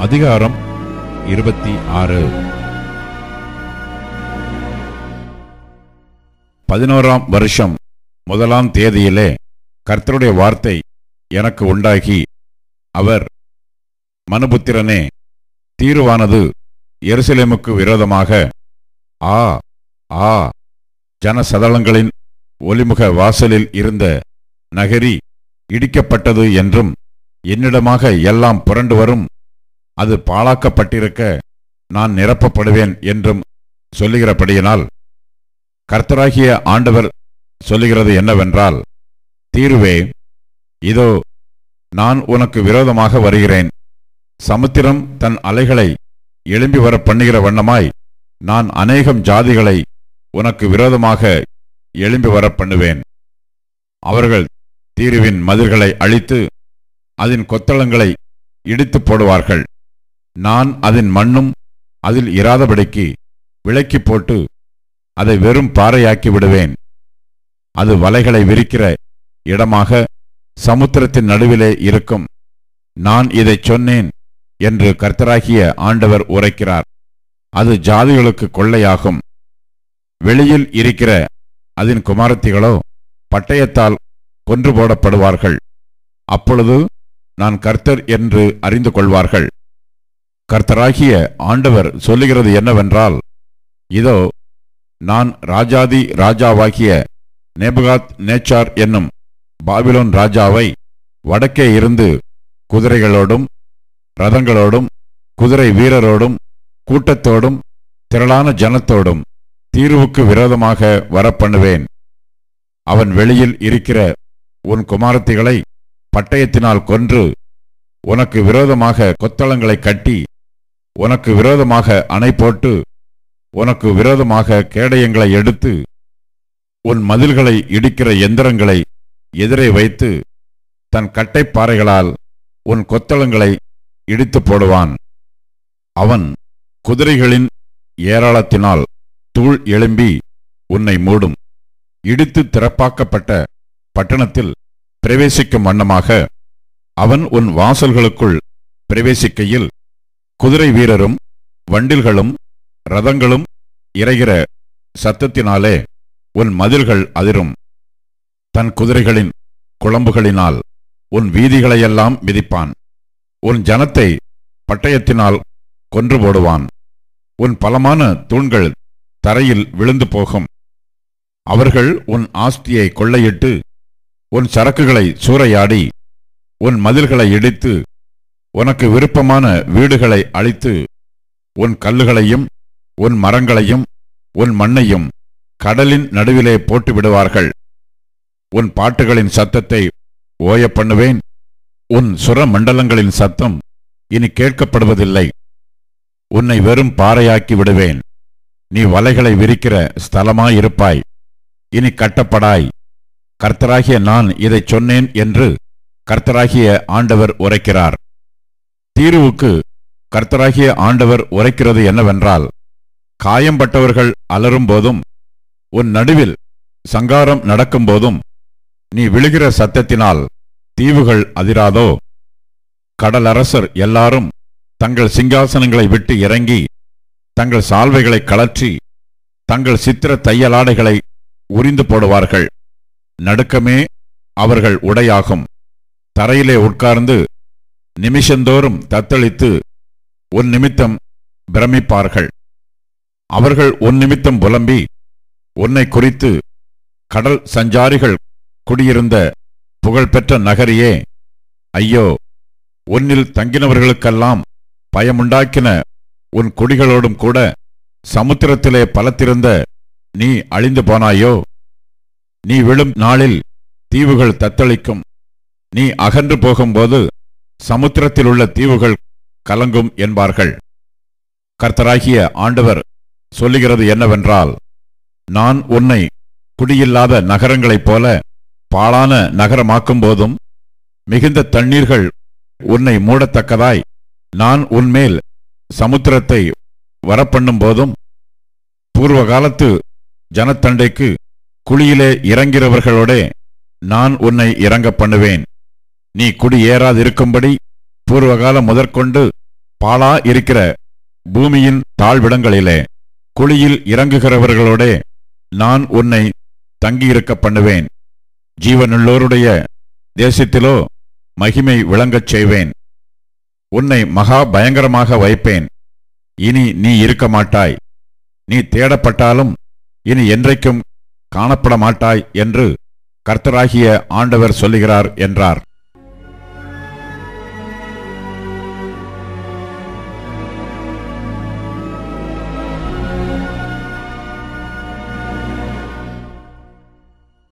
அதிகாரம் 26. 11ஆம் வருஷம் 1ஆம் தேதியிலே கர்த்தருடைய வார்த்தை எனக்கு உண்டாகி, அவர், மனுபுத்திரனே, தீருவானது எருசலேமுக்கு விரோதமாக ஆ ஆ ஜனசதளங்களின் ஒலிமுக வாசலில் இருந்த நகரி இடிக்கப்பட்டது என்றும், என்னிடமாக எல்லாம் புரண்டு வரும், அது பாழாக்கப்பட்டிருக்க நான் நிரப்பப்படுவேன் என்றும் சொல்லுகிறபடியினால், கர்த்தராகிய ஆண்டவர் சொல்லுகிறது என்னவென்றால், தீருவே, இதோ நான் உனக்கு விரோதமாக வருகிறேன். சமுத்திரம் தன் அலைகளை எழும்பி வர பண்ணுகிற வண்ணமாய் நான் அநேகம் ஜாதிகளை உனக்கு விரோதமாக எழும்பி வர பண்ணுவேன். அவர்கள் தீருவின் மதில்களை அழித்து அதன் கொத்தளங்களை இடித்து போடுவார்கள். நான் அதன் மண்ணும் அதில் இராதபடிக்கு விலக்கி போட்டு அதை வெறும் பாறையாக்கி விடுவேன். அது வலைகளை விரிக்கிற இடமாக சமுத்திரத்தின் நடுவிலே இருக்கும். நான் இதை சொன்னேன் என்று கர்த்தராகிய ஆண்டவர் உரைக்கிறார். அது ஜாதிகளுக்கு கொள்ளையாகும். வெளியில் இருக்கிற அதன் குமாரத்திகளோ பட்டயத்தால் கொன்று போடப்படுவார்கள். அப்பொழுது நான் கர்த்தர் என்று அறிந்து கொள்வார்கள். கர்த்தராகிய ஆண்டவர் சொல்லுகிறது என்னவென்றால், இதோ நான் ராஜாதி ராஜாவாகிய நேபுகாத் நேச்சார் என்னும் பாபிலோன் ராஜாவை வடக்கே இருந்து குதிரைகளோடும் ரதங்களோடும் குதிரை வீரரோடும் கூட்டத்தோடும் திரளான ஜனத்தோடும் தீருவுக்கு விரோதமாக வரப்பண்ணுவேன். அவன் வெளியில் இருக்கிற உன் குமாரத்திகளை பட்டயத்தினால் கொன்று உனக்கு விரோதமாக கொத்தளங்களை கட்டி உனக்கு விரோதமாக அணை போட்டு உனக்கு விரோதமாக கேடயங்களை எடுத்து உன் மதில்களை இடிக்கிற எந்திரங்களை எதிரே வைத்து தன் கட்டைப்பாறைகளால் உன் கொத்தளங்களை இடித்து போடுவான். அவன் குதிரைகளின் ஏராளத்தினால் தூள் எழும்பி உன்னை மூடும். இடித்து திறப்பாக்கப்பட்ட பட்டணத்தில் பிரவேசிக்கும் வண்ணமாக அவன் உன் வாசல்களுக்குள் பிரவேசிக்கையில் குதிரை வீரரும் வண்டில்களும் ரதங்களும் இறைகிற சத்தத்தினாலே உன் மதில்கள் அதிரும். தன் குதிரைகளின் குளம்புகளினால் உன் வீதிகளையெல்லாம் மிதிப்பான். உன் ஜனத்தை பட்டயத்தினால் கொன்று போடுவான். உன் பலமான தூண்கள் தரையில் விழுந்து போகும். அவர்கள் உன் ஆஸ்தியை கொள்ளையிட்டு உன் சரக்குகளை சூறையாடி உன் மதில்களை இடித்து உனக்கு விருப்பமான வீடுகளை அழித்து உன் கல்லுகளையும் உன் மரங்களையும் உன் மண்ணையும் கடலின் நடுவிலே போட்டு விடுவார்கள். உன் பாட்டுகளின் சத்தத்தை ஓய பண்ணுவேன். உன் சுர மண்டலங்களின் சத்தம் இனி கேட்கப்படுவதில்லை. உன்னை வெறும் பாறையாக்கி விடுவேன். நீ வலைகளை விரிக்கிற ஸ்தலமாயிருப்பாய். இனி கட்டப்படாய். கர்த்தராகிய நான் இதை சொன்னேன் என்று கர்த்தராகிய ஆண்டவர் உரைக்கிறார். தீருவுக்கு கர்த்தராகிய ஆண்டவர் உரைக்கிறது என்னவென்றால், காயம்பட்டவர்கள் அலறும் போதும் உன் நடுவில் சங்காரம் நடக்கும்போதும் நீ விழுகிற சத்தத்தினால் தீவுகள் அதிராதோ? கடலரசர் எல்லாரும் தங்கள் சிங்காசனங்களை விட்டு இறங்கி தங்கள் சால்வைகளை கழற்றி தங்கள் சித்திர தையலாடைகளை உரிந்து போடுவார்கள். நடுக்கமே அவர்கள் உடையாகும். தரையிலே உட்கார்ந்து நிமிஷந்தோறும் தத்தளித்து உன் நிமித்தம் பிரமிப்பார்கள். அவர்கள் உன் நிமித்தம் புலம்பி உன்னை குறித்து, கடல் சஞ்சாரிகள் குடியிருந்த புகழ்பெற்ற நகரியே, ஐயோ, உன்னில் தங்கினவர்களுக்கெல்லாம் பயமுண்டாக்கின உன் குடிகளோடும் கூட சமுத்திரத்திலே பலத்திருந்த நீ அழிந்து போனாயோ? நீ விழும் நாளில் தீவுகள் தத்தளிக்கும். நீ அகன்று போகும்போது சமுத்திரத்தில் உள்ள தீவுகள் கலங்கும் என்பார்கள். கர்த்தராகிய ஆண்டவர் சொல்லுகிறது என்னவென்றால், நான் உன்னை குடியில்லாத நகரங்களைப் போல பாழான நகரமாக்கும் போதும் மிகுந்த தண்ணீர்கள் உன்னை மூடத்தக்கதாய் நான் உன்மேல் சமுத்திரத்தை வரப்பண்ணும் போதும் பூர்வகாலத்து ஜனத்தண்டைக்கு குழியிலே இறங்கிறவர்களோடே நான் உன்னை இறங்க பண்ணுவேன். நீ குடியேறாதிருக்கும்படி பூர்வகாலம் முதற்கொண்டு பாழா இருக்கிற பூமியின் தாழ்விடங்களிலே குழியில் இறங்குகிறவர்களோட நான் உன்னை தங்கியிருக்க பண்ணுவேன். ஜீவனுள்ளோருடைய தேசத்திலோ மகிமை விளங்கச் செய்வேன். உன்னை மகா பயங்கரமாக வைப்பேன். இனி நீ இருக்க மாட்டாய். நீ தேடப்பட்டாலும் இனி என்றைக்கும் காணப்பட மாட்டாய் என்று கர்த்தராகிய ஆண்டவர் சொல்லுகிறார் என்றார்.